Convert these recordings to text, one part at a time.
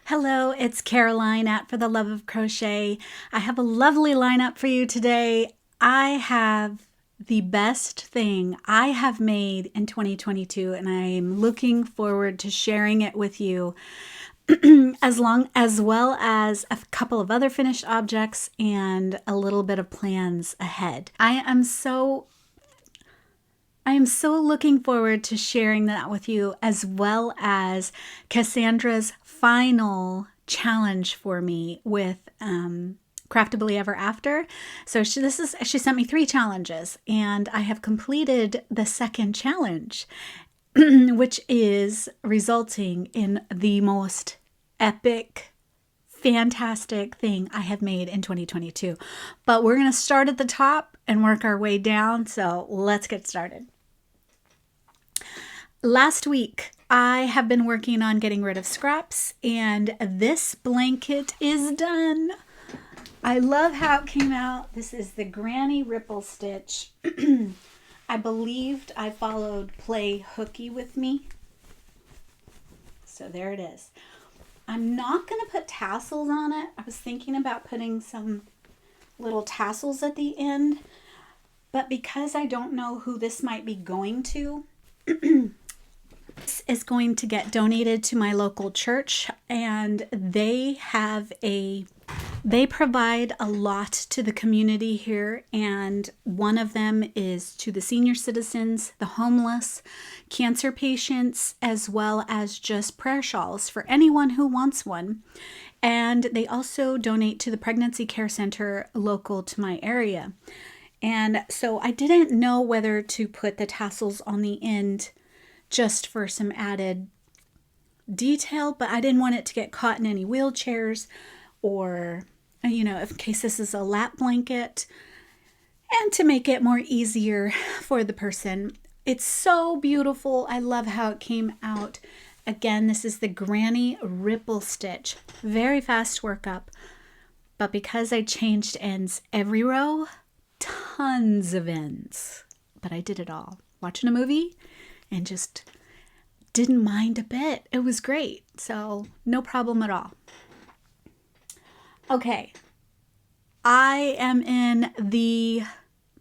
Hello, it's Caroline at For the Love of Crochet. I have a lovely lineup for you today. I have the best thing I have made in 2022, and I'm looking forward to sharing it with you, as well as a couple of other finished objects and a little bit of plans ahead. I am so looking forward to sharing that with you, as well as Cassandra's final challenge for me with Craftably Ever After. So she sent me 3 challenges, and I have completed the second challenge, which is resulting in the most epic, fantastic thing I have made in 2022. But we're going to start at the top and work our way down. So let's get started. Last week, I have been working on getting rid of scraps, and this blanket is done. I love how it came out. This is the Granny Ripple Stitch. I believed I followed Play Hooky with me. So there it is. I'm not going to put tassels on it. I was thinking about putting some little tassels at the end, but because I don't know who this might be going to, this is going to get donated to my local church, and they provide a lot to the community here, and one of them is to the senior citizens, the homeless, cancer patients, as well as just prayer shawls for anyone who wants one. And they also donate to the pregnancy care center local to my area. And so I didn't know whether to put the tassels on the end just for some added detail, but I didn't want it to get caught in any wheelchairs, or, in case this is a lap blanket, and to make it more easier for the person. It's so beautiful. I love how it came out. Again, this is the Granny Ripple Stitch. Very fast workup, but because I changed ends every row, tons of ends, but I did it all. Watching a movie and just didn't mind a bit. It was great. So no problem at all. Okay. I am in the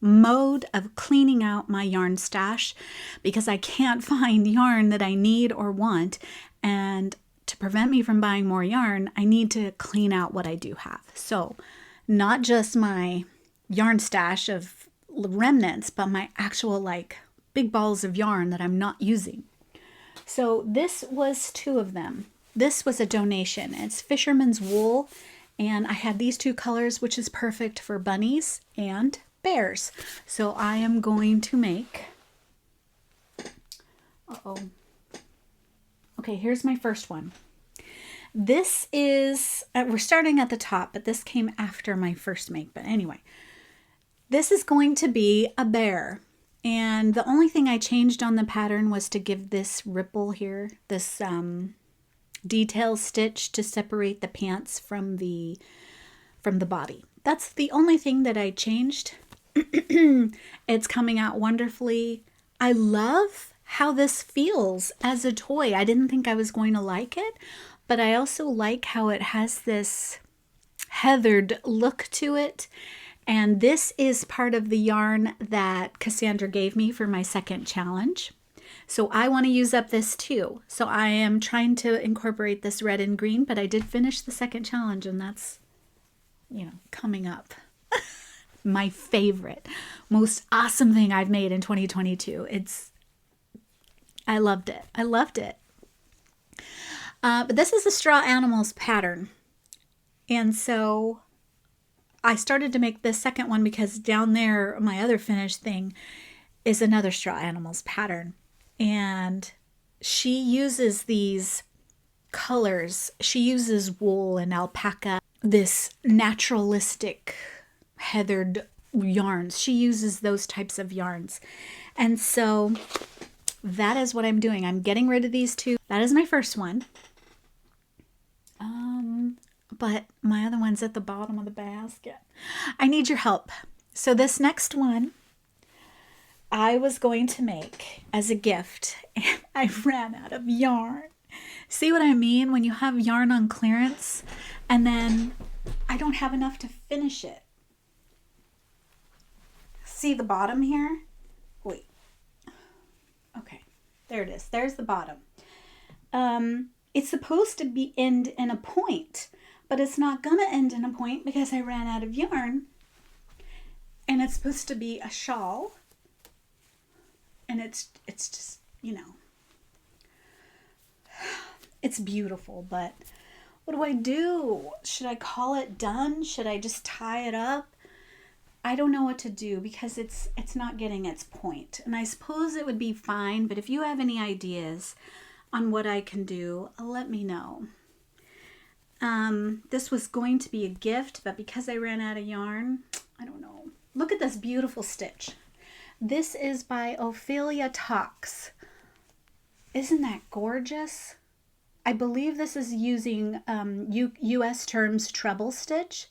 mode of cleaning out my yarn stash because I can't find yarn that I need or want. And to prevent me from buying more yarn, I need to clean out what I do have. So not just my yarn stash of remnants, but my actual big balls of yarn that I'm not using. So this was 2 of them. This was a donation. It's fisherman's wool, and I had these 2 colors, which is perfect for bunnies and bears. So I am going to make, okay, here's my first one. This is, we're starting at the top, but this came after my first make. But anyway, this is going to be a bear. And the only thing I changed on the pattern was to give this ripple here, this detail stitch to separate the pants from the body. That's the only thing that I changed. It's coming out wonderfully. I love how this feels as a toy. I didn't think I was going to like it, but I also like how it has this heathered look to it. And this is part of the yarn that Cassandra gave me for my second challenge. So I want to use up this too. So I am trying to incorporate this red and green, but I did finish the second challenge, and that's, coming up. My favorite, most awesome thing I've made in 2022. I loved it. I loved it. But this is the Straw Animals pattern. And so I started to make this second one because down there, my other finished thing is another Straw Animals pattern. And she uses these colors. She uses wool and alpaca, this naturalistic heathered yarns. She uses those types of yarns. And so that is what I'm doing. I'm getting rid of these 2. That is my first one. But my other one's at the bottom of the basket. I need your help. So this next one I was going to make as a gift, and I ran out of yarn. See what I mean? When you have yarn on clearance and then I don't have enough to finish it. See the bottom here? Wait. Okay, there it is. There's the bottom. It's supposed to be end in a point, but it's not gonna end in a point because I ran out of yarn. And it's supposed to be a shawl. And it's just, you know, it's beautiful, but what do I do? Should I call it done? Should I just tie it up? I don't know what to do because it's not getting its point. And I suppose it would be fine, but if you have any ideas on what I can do, let me know. This was going to be a gift, but because I ran out of yarn, I don't know. Look at this beautiful stitch. This is by Ophelia Talks. Isn't that gorgeous? I believe this is using US Terms treble stitch,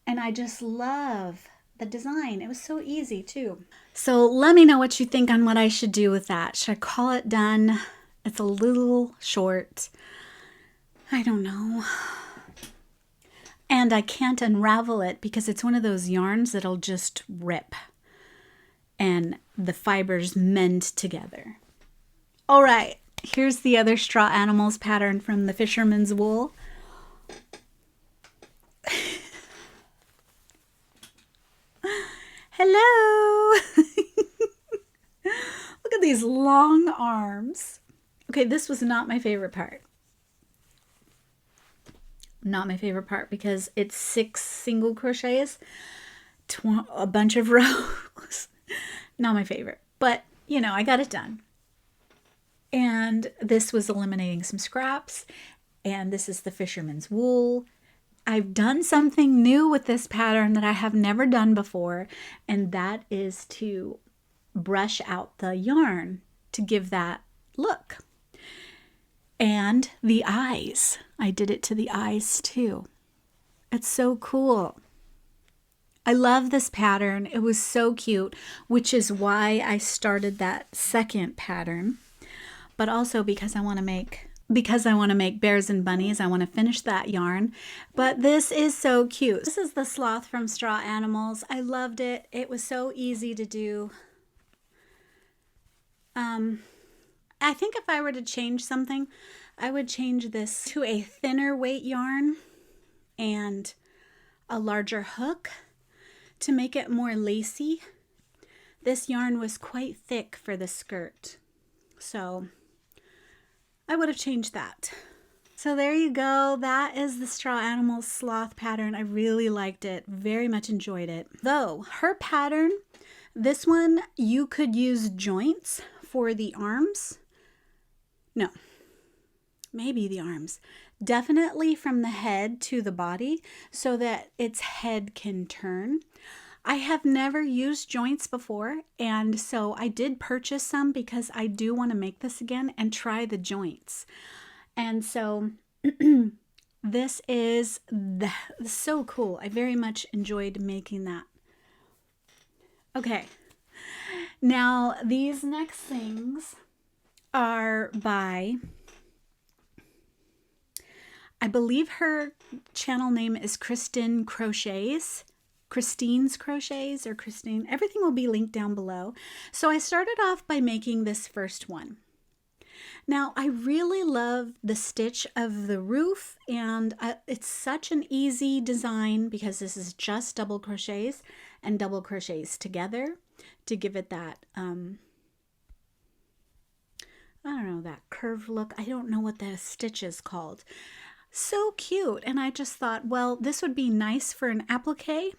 and I just love the design. It was so easy too. So let me know what you think on what I should do with that. Should I call it done? It's a little short. I don't know. And I can't unravel it because it's one of those yarns that'll just rip and the fibers mend together. All right, here's the other straw animals pattern from the Fisherman's Wool. Hello. Look at these long arms. Okay, this was not my favorite part. Not my favorite part because it's 6 single crochets, a bunch of rows. Not my favorite, but you know, I got it done. And this was eliminating some scraps, and this is the Fisherman's Wool. I've done something new with this pattern that I have never done before, and that is to brush out the yarn to give that look. And the eyes. I did it to the eyes too. It's so cool. I love this pattern. It was so cute, which is why I started that second pattern. But also because I want to make bears and bunnies. I want to finish that yarn. But this is so cute. This is the sloth from Straw Animals. I loved it. It was so easy to do. I think if I were to change something, I would change this to a thinner weight yarn and a larger hook to make it more lacy. This yarn was quite thick for the skirt, so I would have changed that. So there you go. That is the Straw Animals sloth pattern. I really liked it. Very much enjoyed it. Though her pattern, this one, you could use joints for the arms. No, maybe the arms. Definitely from the head to the body so that its head can turn. I have never used joints before, and so I did purchase some because I do want to make this again and try the joints. And so this is so cool. I very much enjoyed making that. Okay, now these next things are by, I believe her channel name is Kristine's Crochets, or Christine. Everything will be linked down below. So I started off by making this first one. Now I really love the stitch of the roof, and it's such an easy design because this is just double crochets and double crochets together to give it that I don't know, that curved look. I don't know what the stitch is called. So cute. And I just thought, well, this would be nice for an applique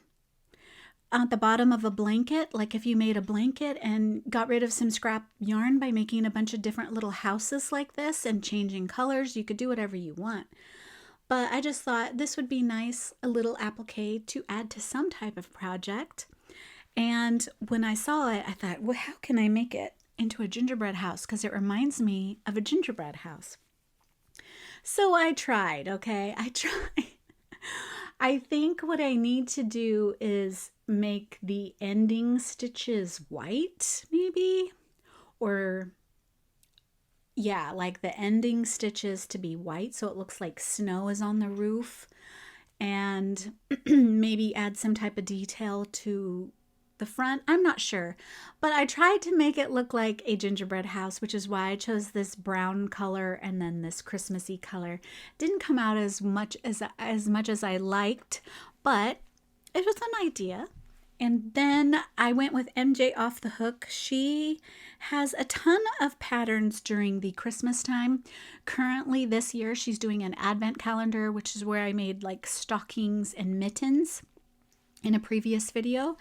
at the bottom of a blanket. Like if you made a blanket and got rid of some scrap yarn by making a bunch of different little houses like this and changing colors, you could do whatever you want. But I just thought this would be nice, a little applique to add to some type of project. And when I saw it, I thought, well, how can I make it into a gingerbread house? Because it reminds me of a gingerbread house. So I tried, okay? I tried. I think what I need to do is make the ending stitches white, maybe, or yeah, like the ending stitches to be white so it looks like snow is on the roof, and maybe add some type of detail to the front. I'm not sure, but I tried to make it look like a gingerbread house, which is why I chose this brown color and then this Christmassy color. Didn't come out as much as I liked, but it was an idea. And then I went with MJ Off the Hook. She has a ton of patterns during the Christmas time. Currently, this year, she's doing an advent calendar, which is where I made like stockings and mittens in a previous video.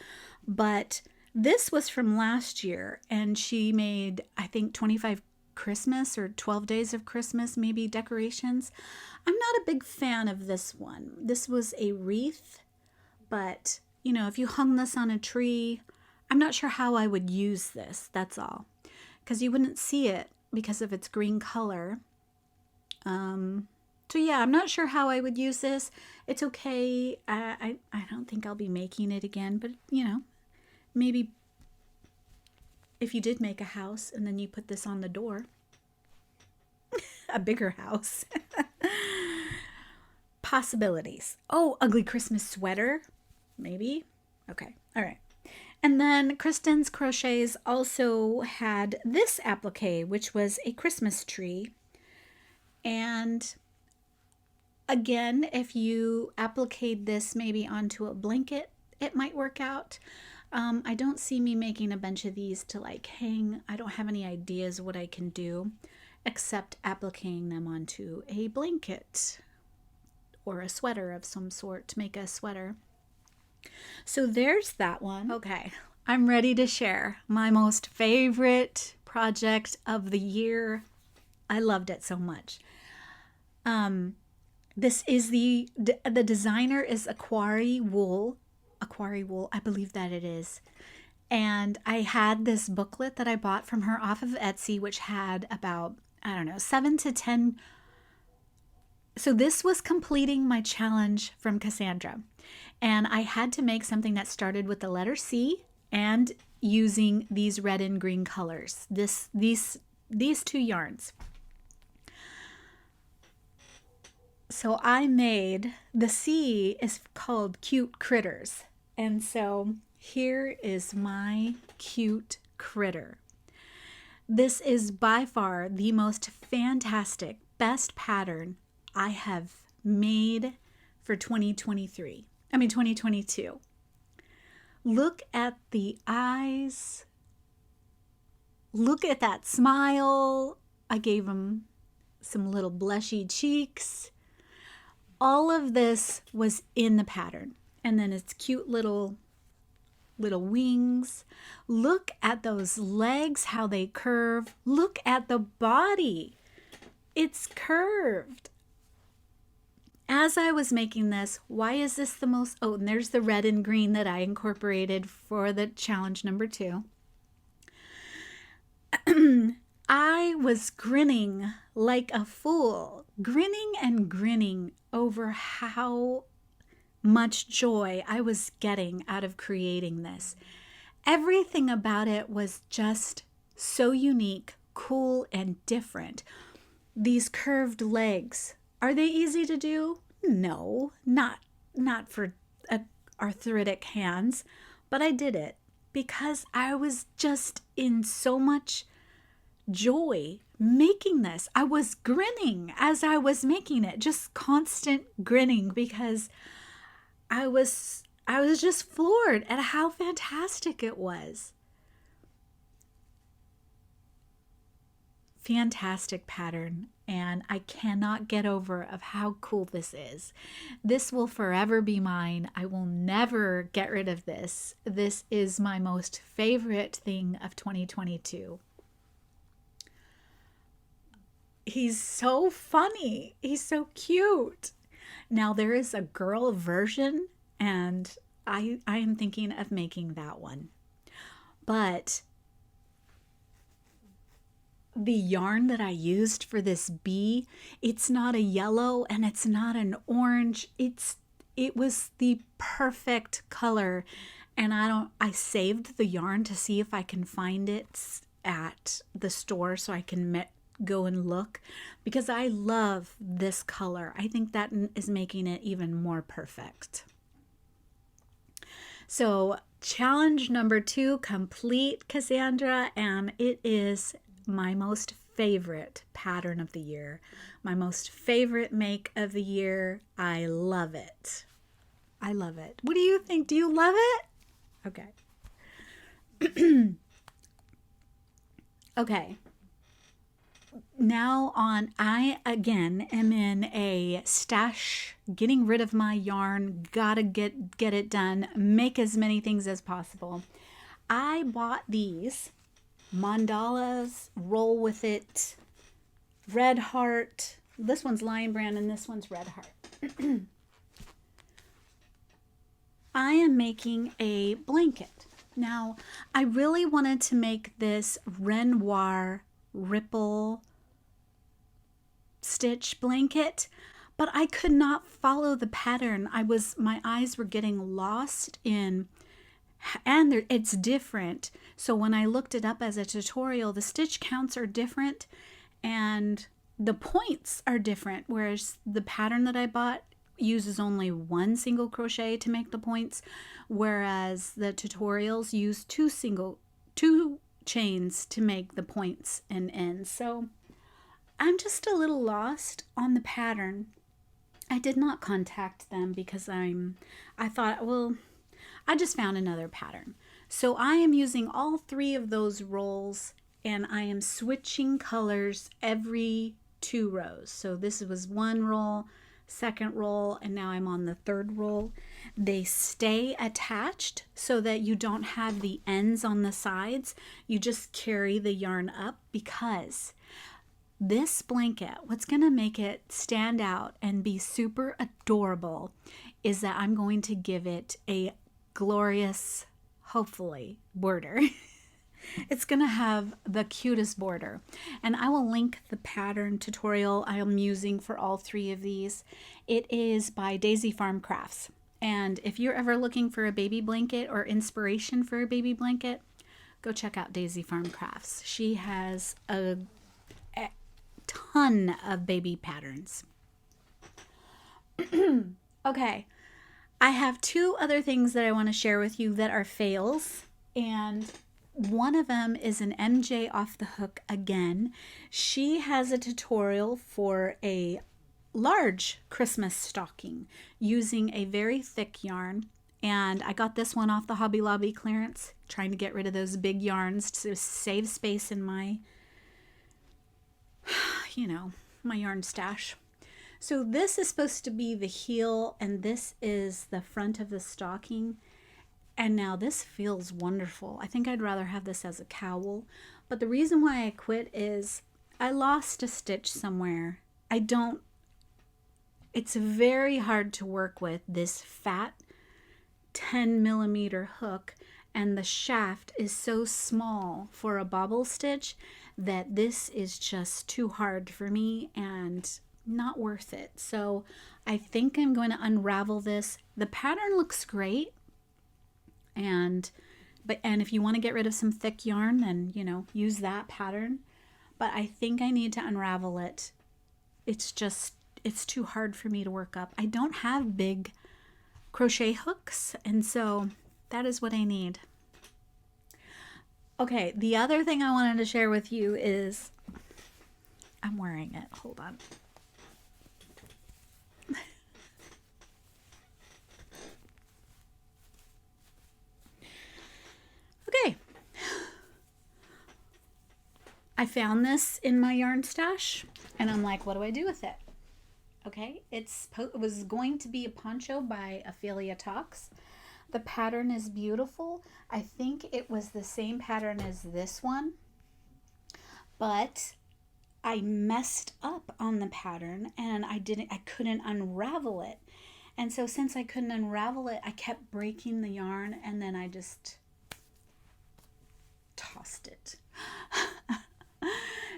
But this was from last year, and she made, I think, 25 Christmas or 12 days of Christmas, maybe decorations. I'm not a big fan of this one. This was a wreath, but you know, if you hung this on a tree, I'm not sure how I would use this, that's all. Because you wouldn't see it because of its green color. So yeah, I'm not sure how I would use this. It's okay. I don't think I'll be making it again, but you know, maybe if you did make a house and then you put this on the door, a bigger house. Possibilities. Oh, ugly Christmas sweater. Maybe. Okay. All right. And then Kristen's Crochets also had this applique, which was a Christmas tree. And again, if you appliqued this maybe onto a blanket, it might work out. I don't see me making a bunch of these to like hang. I don't have any ideas what I can do except appliquing them onto a blanket or a sweater of some sort to make a sweater. So there's that one. Okay, I'm ready to share my most favorite project of the year. I loved it so much. This is the designer is Aquari Wool, I believe that it is. And I had this booklet that I bought from her off of Etsy, which had about, I don't know, 7 to 10. So this was completing my challenge from Cassandra. And I had to make something that started with the letter C and using these red and green colors. These two yarns. So I made, the C is called Cute Critters. And so here is my cute critter. This is by far the most fantastic, best pattern I have made for 2022. Look at the eyes. Look at that smile. I gave him some little blushy cheeks. All of this was in the pattern. And then its cute little wings. Look at those legs, how they curve. Look at the body. It's curved. As I was making this, why is this the most... Oh, and there's the red and green that I incorporated for the challenge number 2. I was grinning like a fool. Grinning and grinning over how much joy I was getting out of creating this. Everything about it was just so unique, cool, and different. These curved legs, are they easy to do? No, not for arthritic hands, but I did it because I was just in so much joy making this. I was grinning as I was making it, just constant grinning because I was just floored at how fantastic it was. Fantastic pattern, and I cannot get over of how cool this is. This will forever be mine. I will never get rid of this. This is my most favorite thing of 2022. He's so funny. He's so cute. Now there is a girl version, and I am thinking of making that one. But the yarn that I used for this bee, it's not a yellow and it's not an orange. It was the perfect color, and I saved the yarn to see if I can find it at the store so I can go and look, because I love this color. I think that is making it even more perfect. So challenge number 2 complete, Cassandra, and it is my most favorite pattern of the year, my most favorite make of the year. I love it. I love it. What do you think? Do you love it? Okay. Okay. Now on, I again am in a stash, getting rid of my yarn, gotta get it done, make as many things as possible. I bought these mandalas, roll with it, red heart. This one's Lion Brand and this one's red heart. I am making a blanket. Now, I really wanted to make this Renoir ripple stitch blanket, but I could not follow the pattern. My eyes were getting lost in, and it's different. So when I looked it up as a tutorial, the stitch counts are different and the points are different, whereas the pattern that I bought uses only one single crochet to make the points, whereas the tutorials use two chains to make the points and ends. So I'm just a little lost on the pattern. I did not contact them because I thought, well, I just found another pattern. So I am using all 3 of those rolls and I am switching colors every 2 rows. So this was 1 roll, 2nd roll, and now I'm on the 3rd roll. They stay attached so that you don't have the ends on the sides. You just carry the yarn up, because this blanket, what's going to make it stand out and be super adorable is that I'm going to give it a glorious, hopefully, border. It's going to have the cutest border. And I will link the pattern tutorial I am using for all 3 of these. It is by Daisy Farm Crafts. And if you're ever looking for a baby blanket or inspiration for a baby blanket, go check out Daisy Farm Crafts. She has a ton of baby patterns. Okay, I have 2 other things that I want to share with you that are fails, and one of them is an MJ off the hook again. She has a tutorial for a large Christmas stocking using a very thick yarn, and I got this one off the Hobby Lobby clearance, trying to get rid of those big yarns to save space in my my yarn stash. So this is supposed to be the heel and this is the front of the stocking. And now this feels wonderful. I think I'd rather have this as a cowl. But the reason why I quit is I lost a stitch somewhere. It's very hard to work with this fat 10mm hook, and the shaft is so small for a bobble stitch that this is just too hard for me and not worth it. So I think I'm going to unravel this. The pattern looks great, and if you want to get rid of some thick yarn, then use that pattern. But I think I need to unravel it. It's too hard for me to work up. I don't have big crochet hooks, and so that is what I need. Okay, the other thing I wanted to share with you is I'm wearing it. Hold on. Okay. I found this in my yarn stash and I'm like, what do I do with it? Okay, it was going to be a poncho by Ophelia Talks. The pattern is beautiful. I think it was the same pattern as this one, but I messed up on the pattern and I couldn't unravel it. And so since I couldn't unravel it, I kept breaking the yarn and then I just tossed it.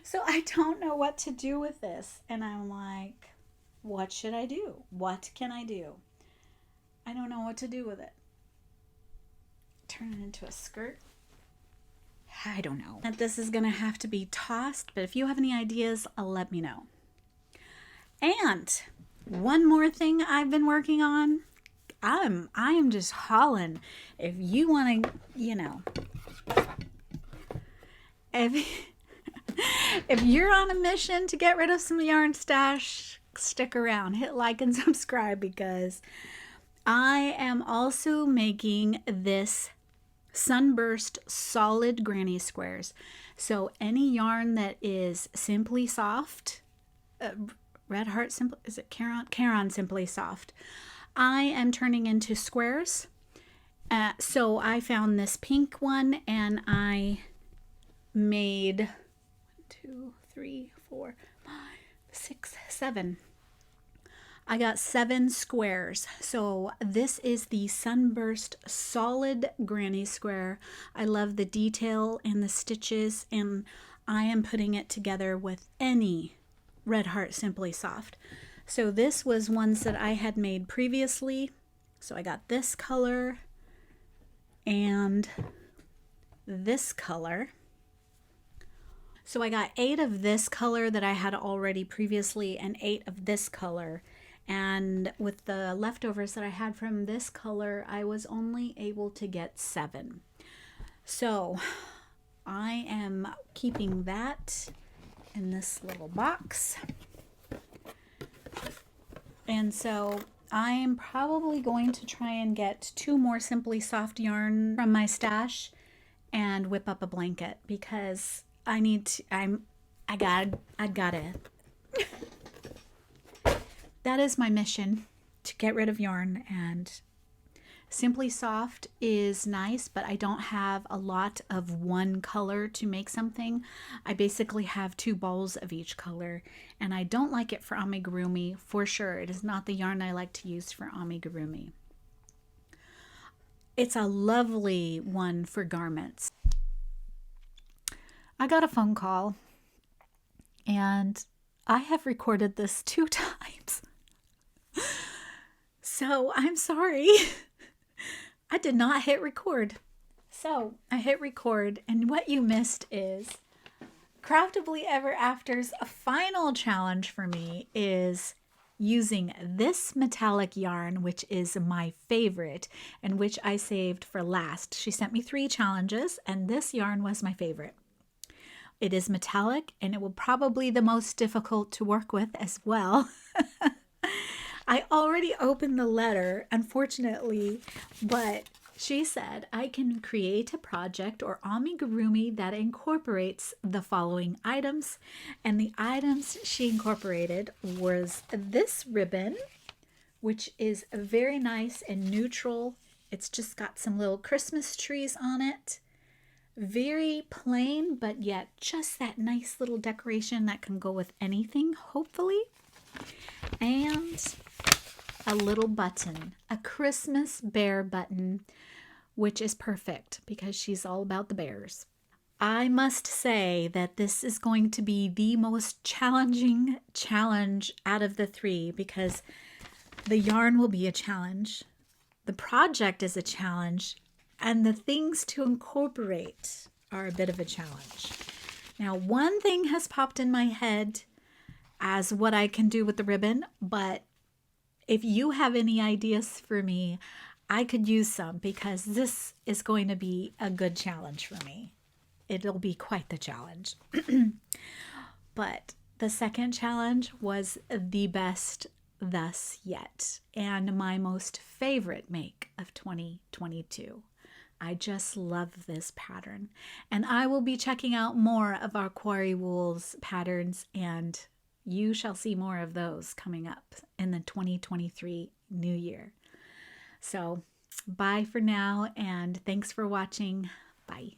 So I don't know what to do with this. And I'm like, what should I do? What can I do? I don't know what to do with it. Turn it into a skirt. I don't know. That this is gonna have to be tossed, but if you have any ideas, let me know. And one more thing I've been working on. I am just hauling. If you want to, if if you're on a mission to get rid of some yarn stash, stick around, hit like and subscribe, because I am also making this Sunburst solid granny squares. So any yarn that is Simply Soft, Red Heart Simple, is it Caron Simply Soft, I am turning into squares. So I found this pink one and I made 1, 2, 3, 4, 5, 6, 7. I got 7 squares. So this is the Sunburst solid granny square. I love the detail and the stitches, and I am putting it together with any Red Heart Simply Soft. So this was ones that I had made previously. So I got this color and this color. So I got 8 of this color that I had already previously and 8 of this color. And with the leftovers that I had from this color, I was only able to get 7. So I am keeping that in this little box. And so I am probably going to try and get 2 more Simply Soft yarn from my stash and whip up a blanket, because I need to, I gotta. That is my mission, to get rid of yarn. And Simply Soft is nice, but I don't have a lot of one color to make something. I basically have 2 bowls of each color, and I don't like it for amigurumi for sure. It is not the yarn I like to use for amigurumi. It's a lovely one for garments. I got a phone call, and I have recorded this 2 times. So I'm sorry. I did not hit record. So I hit record, and what you missed is Craftably Ever After's final challenge for me is using this metallic yarn, which is my favorite and which I saved for last. She sent me 3 challenges, and this yarn was my favorite. It is metallic, and it will probably be the most difficult to work with as well. I already opened the letter, unfortunately, but she said I can create a project or amigurumi that incorporates the following items. And the items she incorporated was this ribbon, which is very nice and neutral. It's just got some little Christmas trees on it. Very plain, but yet just that nice little decoration that can go with anything, hopefully. And a little button, a Christmas bear button, which is perfect because she's all about the bears. I must say that this is going to be the most challenging challenge out of the 3, because the yarn will be a challenge, the project is a challenge, and the things to incorporate are a bit of a challenge. Now, one thing has popped in my head as what I can do with the ribbon, but if you have any ideas for me, I could use some, because this is going to be a good challenge for me. It'll be quite the challenge. But the second challenge was the best thus yet, and my most favorite make of 2022. I just love this pattern, and I will be checking out more of our Quarry Wools patterns, and you shall see more of those coming up in the 2023 new year. So bye for now, and thanks for watching. Bye.